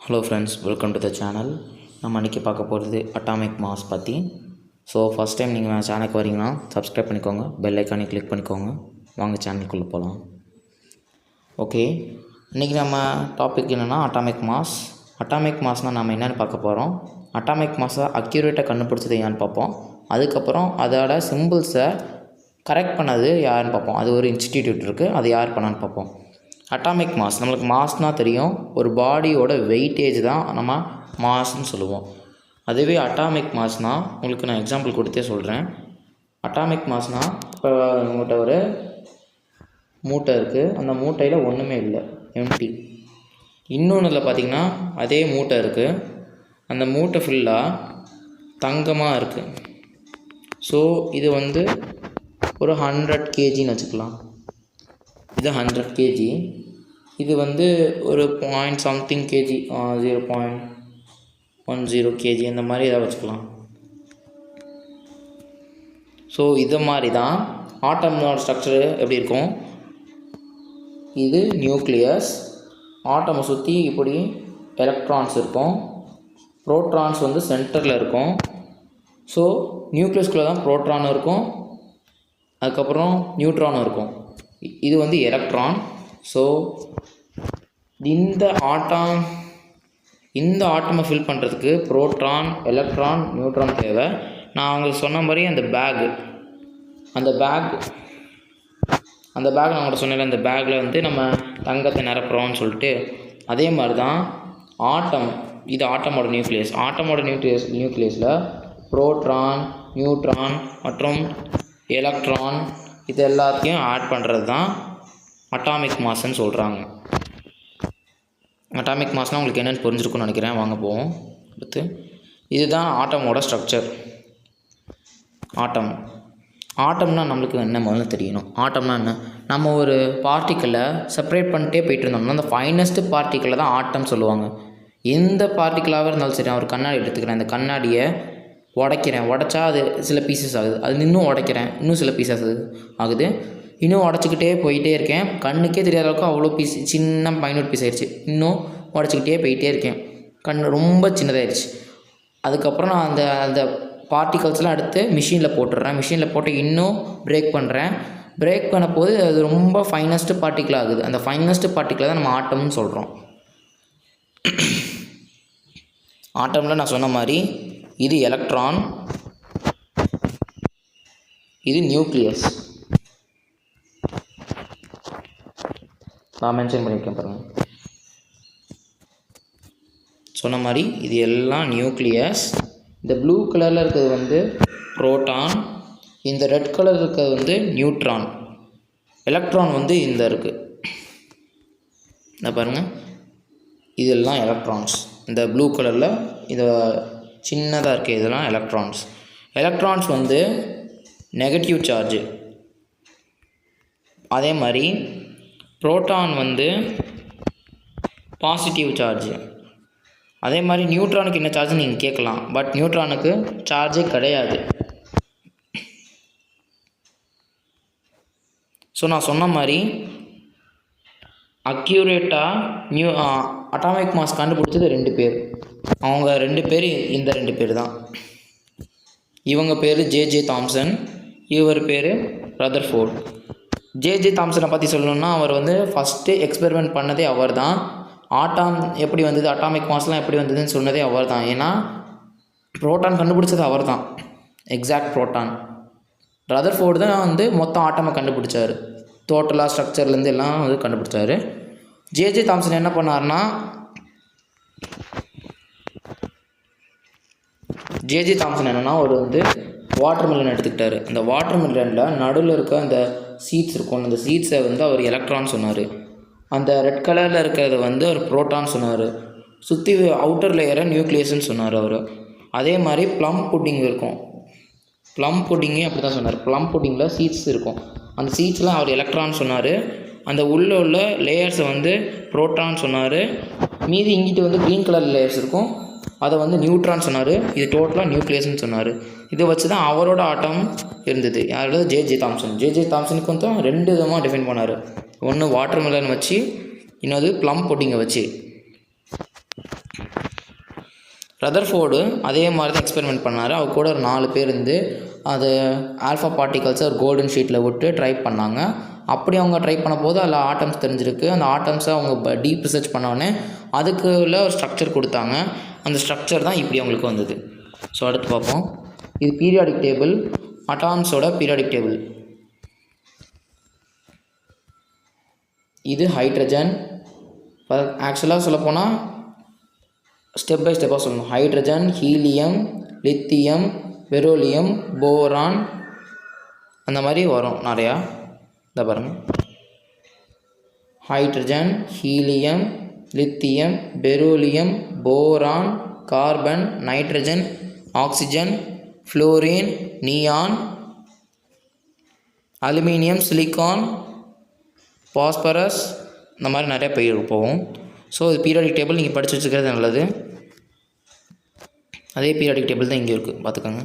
Hello friends, welcome to the channel. நம்ம இன்றைக்கி பார்க்க போகிறது அட்டாமிக் மாஸ் பற்றி. ஸோ ஃபஸ்ட் டைம் நீங்கள் சேனலுக்கு வரீங்கன்னா சப்ஸ்கிரைப் பண்ணிக்கோங்க, பெல் ஐக்கானே கிளிக் பண்ணிக்கோங்க. வாங்க சேனலுக்குள்ளே போகலாம். ஓகே, இன்றைக்கி நம்ம டாபிக் என்னென்னா அட்டாமிக் மாஸ். அட்டாமிக் மாஸ்னால் நம்ம என்னென்னு பார்க்க போகிறோம். அட்டாமிக் மாஸை அக்யூரேட்டாக கண்டுபிடிச்சது ஏன்னு பார்ப்போம். அதுக்கப்புறம் அதோட சிம்பிள்ஸை கரெக்ட் பண்ணது யாருன்னு பார்ப்போம். அது ஒரு இன்ஸ்டிடியூட் இருக்குது, அது யார் பண்ணான்னு பார்ப்போம். அட்டாமிக் மாஸ், நம்மளுக்கு மாஸ்னால் தெரியும், ஒரு பாடியோட வெயிட்டேஜ் தான் நம்ம மாஸ்ன்னு சொல்லுவோம். அதுவே அட்டாமிக் மாஸ்னால் உங்களுக்கு நான் எக்ஸாம்பிள் கொடுத்தே சொல்கிறேன். அட்டாமிக் மாஸ்னால் இப்போ உங்கள்கிட்ட ஒரு மூட்டை இருக்குது, அந்த மூட்டையில் ஒன்றுமே இல்லை, எம்டி. இன்னொன்றில் பார்த்திங்கன்னா அதே மூட்டை இருக்குது, அந்த மூட்டை ஃபுல்லாக தங்கமாக இருக்குது. ஸோ இது வந்து ஒரு 100 kgன்னு வச்சுக்கலாம். இது 100 kg. இது வந்து ஒரு பாயிண்ட் சம்திங் kg, 0.10 kg அந்த மாதிரி ஏதாவது வச்சுக்கலாம். ஸோ இது மாதிரி தான் ஆட்டமோட ஸ்ட்ரக்சரு எப்படி இருக்கும். இது நியூக்ளியஸ். ஆட்டமை சுற்றி இப்படி எலக்ட்ரான்ஸ் இருக்கும், ப்ரோட்டான்ஸ் வந்து சென்டரில் இருக்கும். ஸோ நியூக்ளியஸ்குள்ளே தான் ப்ரோட்டானும் இருக்கும், அதுக்கப்புறம் நியூட்ரானும் இருக்கும். இது வந்து எலக்ட்ரான். ஸோ இந்த ஆட்டமை ஃபில் பண்ணுறதுக்கு ப்ரோட்டான், எலக்ட்ரான், நியூட்ரான் தேவை. நான் அவங்களுக்கு சொன்ன மாதிரி அந்த பேக் நான் அவங்கள்ட்ட சொன்னேன், அந்த பேக்கில் வந்து நம்ம தங்கத்தை நிரப்புறோம்னு சொல்லிட்டு. அதே மாதிரி தான் ஆட்டம். இது ஆட்டமோட நியூக்ளியஸ். ஆட்டமோட நியூக்ளியஸில் ப்ரோட்டான், நியூட்ரான் மற்றும் எலக்ட்ரான் இது எல்லாத்தையும் ஆட் பண்ணுறது தான் அட்டாமிக் மாஸ்ன்னு சொல்கிறாங்க. அட்டாமிக் மாஸ்னால் உங்களுக்கு என்னென்னு புரிஞ்சிருக்குன்னு நினைக்கிறேன். வாங்க போவோம். அடுத்து இதுதான் ஆட்டமோட ஸ்ட்ரக்சர். ஆட்டம்னா நம்மளுக்கு என்ன முதல்ல தெரியணும். ஆட்டம்னா என்ன? நம்ம ஒரு பார்ட்டிக்கலை செப்பரேட் பண்ணிட்டே போயிட்டு இருந்தோம்னா அந்த ஃபைனஸ்ட் பார்ட்டிக்கலை தான் ஆட்டம் சொல்லுவாங்க. எந்த பார்ட்டிக்கலாகவே இருந்தாலும் சரி, நான் ஒரு கண்ணாடி எடுத்துக்கிறேன், அந்த கண்ணாடியை உடைச்சா அது சில பீசஸ் ஆகுது, அது இன்னும் உடைக்கிறேன், இன்னும் சில பீசஸ் ஆகுது, இன்னும் உடச்சிக்கிட்டே போயிட்டே இருக்கேன். கண்ணுக்கே தெரியாத அளவுக்கு அவ்வளோ பீஸ், சின்ன மைனூட் பீஸ் ஆயிடுச்சு. இன்னும் உடச்சிக்கிட்டே போயிட்டே இருக்கேன், கண் ரொம்ப சின்னதாகிடுச்சு. அதுக்கப்புறம் நான் அந்த பார்ட்டிகல்ஸ்லாம் எடுத்து மிஷினில் போட்டுடுறேன். மிஷினில் போட்டு இன்னும் பிரேக் பண்ணுறேன். பிரேக் பண்ண போது அது ரொம்ப ஃபைனஸ்ட் பார்ட்டிக்கல் ஆகுது. அந்த ஃபைனஸ்ட் பார்ட்டிக்கலை தான் நம்ம ஆட்டம்னு சொல்கிறோம். ஆட்டமில் நான் சொன்ன மாதிரி இது எலக்ட்ரான், இது நியூக்ளியஸ். நான் மென்ஷன் பண்ணியிருக்கேன் பாருங்கள். சொன்ன மாதிரி இது எல்லாம் நியூக்ளியஸ். இந்த ப்ளூ கலரில் இருக்கிறது வந்து புரோட்டான், இந்த ரெட் கலர் இருக்கிறது வந்து நியூட்ரான். எலக்ட்ரான் வந்து இந்த இருக்குது, இந்த பாருங்கள், இதெல்லாம் எலக்ட்ரான்ஸ். இந்த ப்ளூ கலரில் இதை சின்னதாக இருக்குது, இதெல்லாம் எலக்ட்ரான்ஸ். எலக்ட்ரான்ஸ் வந்து நெகட்டிவ் சார்ஜு. அதே மாதிரி புரோட்டான் வந்து பாசிட்டிவ் சார்ஜு. அதே மாதிரி நியூட்ரானுக்கு என்ன சார்ஜ்னு நீங்கள் கேட்கலாம், பட் நியூட்ரானுக்கு சார்ஜே கிடையாது. ஸோ நான் சொன்ன மாதிரி அக்யூரேட்டாக அட்டாமிக் மாஸ் கண்டுபிடிச்சது 2 பேர். அவங்க 2 பேர் இந்த 2 பேர் தான். இவங்க பேர் ஜே தாம்சன், இவர் பேர் ரதர்ஃபோர்ட். ஜே தாம்சனை பற்றி சொல்லணுன்னா அவர் வந்து ஃபஸ்ட்டு எக்ஸ்பெரிமெண்ட் பண்ணதே அவர் தான். ஆட்டம் எப்படி வந்தது, அட்டாமிக் மாஸ்லாம் எப்படி வந்ததுன்னு சொன்னதே அவர் தான். ஏன்னா புரோட்டான் கண்டுபிடிச்சது அவர் தான், எக்ஸாக்ட் புரோட்டான். ரதர்ஃபோர்டு தான் வந்து மொத்தம் ஆட்டமை கண்டுபிடிச்சார், டோட்டலாக ஸ்ட்ரக்சர்லேருந்து எல்லாம் வந்து கண்டுபிடிச்சார். ஜே தாம்சன் என்ன பண்ணார்னா, ஜே தாம்சன் என்னென்னா ஒரு வந்து வாட்டர் மெலன் எடுத்துக்கிட்டார். அந்த வாட்டர் மெலனில் நடுவில் இருக்க அந்த சீட்ஸ் இருக்கும், அந்த சீட்ஸை வந்து அவர் எலக்ட்ரான் சொன்னார். அந்த ரெட் கலரில் இருக்கிறத வந்து அவர் புரோட்டான் சொன்னார். சுற்றி அவுட்டர் லேயரை நியூக்ளியஸ்ன்னு சொன்னார் அவர். அதே மாதிரி ப்ளம் புட்டிங் இருக்கும், ப்ளம் புட்டிங்கே அப்படி தான் சொன்னார். ப்ளம் புட்டிங்கில் சீட்ஸ் இருக்கும், அந்த சீட்ஸ்லாம் அவர் எலக்ட்ரான் சொன்னார். அந்த உள்ள லேயர்ஸை வந்து புரோட்டான் சொன்னார். மீதி இங்கிட்டு வந்து க்ரீன் கலர் லேயர்ஸ் இருக்கும், அதை வந்து நியூட்ரான் சொன்னார். இது டோட்டலாக நியூக்ளியஸ்ன்னு சொன்னார். இதை வச்சு தான் அவரோட ஆட்டம் இருந்தது. யாரோட ஜே தாம்சனுக்கு வந்து 2 விதமாக டிஃபைன் பண்ணார். ஒன்று வாட்டர் மெலன் வச்சு, இன்னொரு ப்ளம் புட்டிங்கை வச்சு. ரதர்ஃபோர்டு அதே மாதிரி தான் எக்ஸ்பெரிமெண்ட் பண்ணார். அவர் கூட ஒரு 4 பேர் இருந்து அது ஆல்ஃபா பார்ட்டிகல்ஸை ஒரு கோல்டன் ஷீட்டில் விட்டு ட்ரை பண்ணாங்க. அப்படி அவங்க ட்ரை பண்ண போது அதில் ஆட்டம்ஸ் தெரிஞ்சிருக்கு. அந்த ஆட்டம்ஸை அவங்க டீப் ரிசர்ச் பண்ணோடனே அதுக்குள்ள ஒரு ஸ்ட்ரக்சர் கொடுத்தாங்க. அந்த ஸ்ட்ரக்சர் தான் இப்படி அவங்களுக்கு வந்தது. ஸோ அடுத்து பார்ப்போம். இது பீரியாடிக் டேபிள், அட்டாம்ஸோட பீரியாடிக் டேபிள். இது ஹைட்ரஜன். ஆக்சுவலாக சொல்லப்போனால் ஸ்டெப் பை ஸ்டெப்பாக சொல்லணும். Hydrogen, helium, lithium, beryllium, boron, அந்த மாதிரி வரும் நிறையா. இதை பாருங்கள், hydrogen, helium, lithium, beryllium, boron, carbon, nitrogen, oxygen, fluorine, neon, aluminium, silicon, phosphorus, இந்த மாதிரி நிறைய பெயர் போகும். ஸோ இது பீரியாடிக் டேபிள் நீங்கள் படித்து வச்சுக்கிறது நல்லது. அதே பீரியாடிக் டேபிள் தான் இங்கே இருக்குது, பார்த்துக்கோங்க.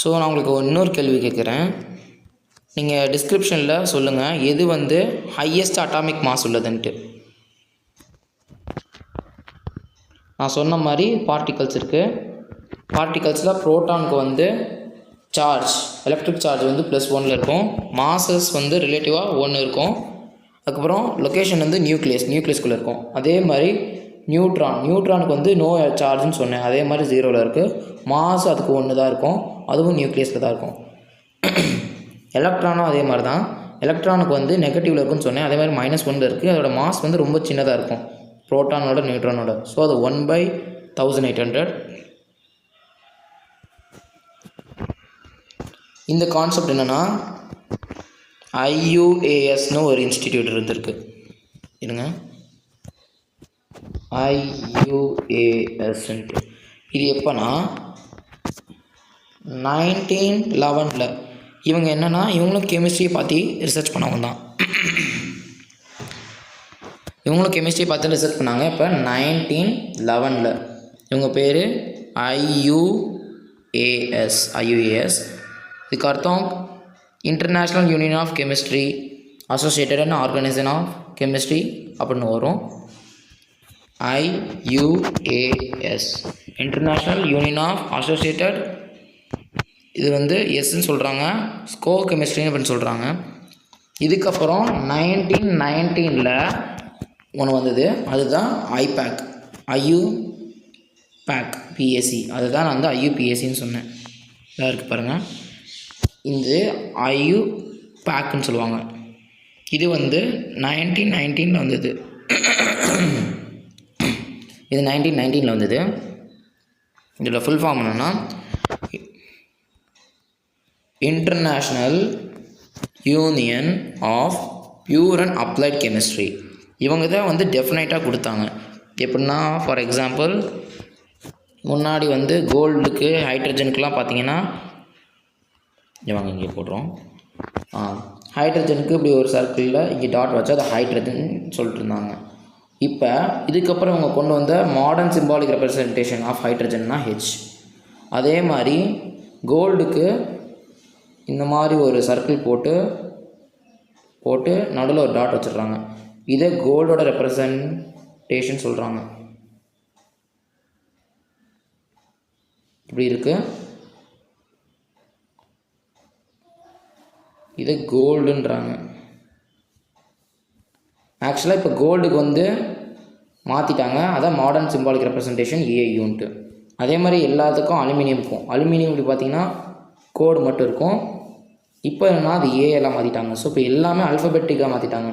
ஸோ நான் உங்களுக்கு இன்னொரு கேள்வி கேட்குறேன். நீங்கள் டிஸ்கிரிப்ஷனில் சொல்லுங்கள் எது வந்து ஹையஸ்ட் அட்டாமிக் மாஸ் உள்ளதுன்ட்டு. நான் சொன்ன மாதிரி பார்ட்டிகல்ஸ் இருக்குது. பார்ட்டிகல்ஸில் ப்ரோட்டானுக்கு வந்து சார்ஜ், எலக்ட்ரிக் சார்ஜ் வந்து +1 இருக்கும். மாசஸ் வந்து ரிலேட்டிவாக 1 இருக்கும். அதுக்கப்புறம் லொக்கேஷன் வந்து நியூக்ளியஸ்குள்ளே இருக்கும். அதே மாதிரி நியூட்ரானுக்கு வந்து நோ சார்ஜ்னு சொன்னேன். அதே மாதிரி 0ல் இருக்குது. மாஸ் அதுக்கு 1 தான் இருக்கும், அதுவும் நியூக்ளியஸில் தான் இருக்கும். எலக்ட்ரானும் அதே மாதிரி தான். எலக்ட்ரானுக்கு வந்து நெகட்டிவில் இருக்குன்னு சொன்னேன். அதே மாதிரி -1 இருக்குது. அதோட மாஸ் வந்து ரொம்ப சின்னதாக இருக்கும் ப்ரோட்டானோட நியூட்ரானோட. ஸோ அது 1/1800. இந்த கான்செப்ட் என்னென்னா IUASன்னு ஒரு இன்ஸ்டிடியூட் இருந்திருக்கு. இருங்க, IUASன்ட்டு இது எப்போனா 1911. இவங்க என்னென்னா இவங்களும் கெமிஸ்ட்ரியை பார்த்து ரிசர்ச் பண்ணவங்க தான். இவங்களும் கெமிஸ்ட்ரியை பார்த்து ரிசர்ச் பண்ணாங்க. இப்போ 1911 இவங்க பேர் IUAS. இதுக்கு அர்த்தம் international union of chemistry associated and organisation of chemistry அப்படின்னு வரும். IUAS, international union of associated. இது வந்து எஸ்ன்னு சொல்கிறாங்க, ஸ்கோ கெமிஸ்ட்ரின்னு அப்படின்னு சொல்கிறாங்க. இதுக்கப்புறம் 1919 ஒன்று வந்தது, அதுதான் ஐபேக், PAC. அதுதான் நான் வந்து IUPACன்னு சொன்னேன். இதாக இருக்குது பாருங்கள், இந்த IUPACன்னு சொல்லுவாங்க. இது வந்து 1919 வந்தது. இது 1919 வந்தது. இதோட ஃபுல் ஃபார்ம் என்னென்னா international union of pure and applied chemistry. இவங்க தான் வந்து டெஃபினைட்டாக கொடுத்தாங்க. எப்படின்னா ஃபார் எக்ஸாம்பிள் முன்னாடி வந்து கோல்டுக்கு ஹைட்ரஜனுக்கெலாம் பார்த்தீங்கன்னா இவங்க இங்கே போடுறோம். ஹைட்ரஜனுக்கு இப்படி ஒரு சர்க்கிளில் இங்கே டாட் வச்சா அது ஹைட்ரஜன் சொல்லிட்டு இருந்தாங்க. இப்போ இதுக்கப்புறம் இவங்க கொண்டு வந்த மாடர்ன் சிம்பாலிக் ரெப்ரசன்டேஷன் ஆஃப் ஹைட்ரஜன்னா H. அதே மாதிரி கோல்டுக்கு இந்த மாதிரி ஒரு சர்க்கிள் போட்டு நடுவில் ஒரு டாட் வச்சிடுறாங்க. இதை கோல்டோட ரெப்ரசன்டேஷன் சொல்கிறாங்க. இப்படி இருக்குது, இதை கோல்டுன்றாங்க. ஆக்சுவலாக இப்போ கோல்டுக்கு வந்து மாற்றிட்டாங்க, அதான் மாடர்ன் சிம்பாலிக் ரெப்ரசன்டேஷன் AUன்ட்டு. அதே மாதிரி எல்லாத்துக்கும் அலுமினியம் இப்படி பார்த்தீங்கன்னா கோடு மட்டும் இருக்கும். இப்போ என்னன்னா அது A எல்லாம் மாற்றிட்டாங்க. ஸோ இப்போ எல்லாமே அல்ஃபபெட்டிக்காக மாற்றிட்டாங்க.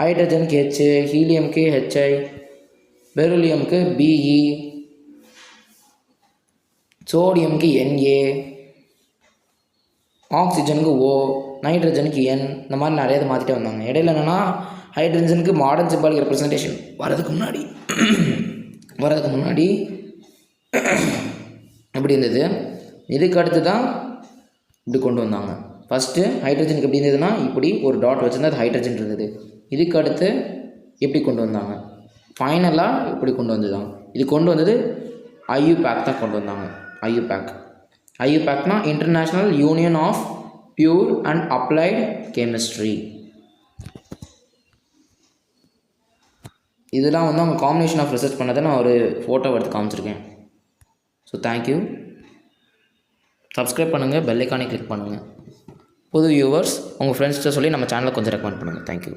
ஹைட்ரஜனுக்கு H, ஹீலியமுக்கு HI, பெரிலியமுக்கு BE, சோடியமுக்கு NA, ஆக்சிஜனுக்கு O, நைட்ரஜனுக்கு N, இந்த மாதிரி நிறைய இதை மாற்றிட்டே வந்தாங்க. இடையில என்னென்னா ஹைட்ரஜனுக்கு மாடர்ன் சிம்பாலிக் ரெப்ரசன்டேஷன் வரதுக்கு முன்னாடி அப்படி இருந்தது. இதுக்கு அடுத்து தான் இப்படி கொண்டு வந்தாங்க. ஃபஸ்ட்டு ஹைட்ரஜனுக்கு எப்படி இருந்ததுன்னா இப்படி ஒரு டாட் வச்சுருந்தா அது ஹைட்ரஜன் இருந்தது. இதுக்கு அடுத்து எப்படி கொண்டு வந்தாங்க, ஃபைனலாக இப்படி கொண்டு வந்துதான். இது கொண்டு வந்தது IUPAC தான் கொண்டு வந்தாங்க. IUPACனா international union of pure and applied chemistry. இதெல்லாம் வந்து அவங்க காம்பினேஷன் ஆஃப் ரிசர்ச் பண்ணதை நான் ஒரு ஃபோட்டோ எடுத்து காமிச்சிருக்கேன். So thank you. சப்ஸ்கிரைப் பண்ணுங்கள், பெல் ஐக்கானை கிளிக் பண்ணுங்கள். புது வியூவர்ஸ் உங்கள் ஃப்ரெண்ட்ஸ்கிட்ட சொல்லி நம்ம சேனலை கொஞ்சம் ரெக்கமெண்ட் பண்ணுங்கள். தேங்க்யூ.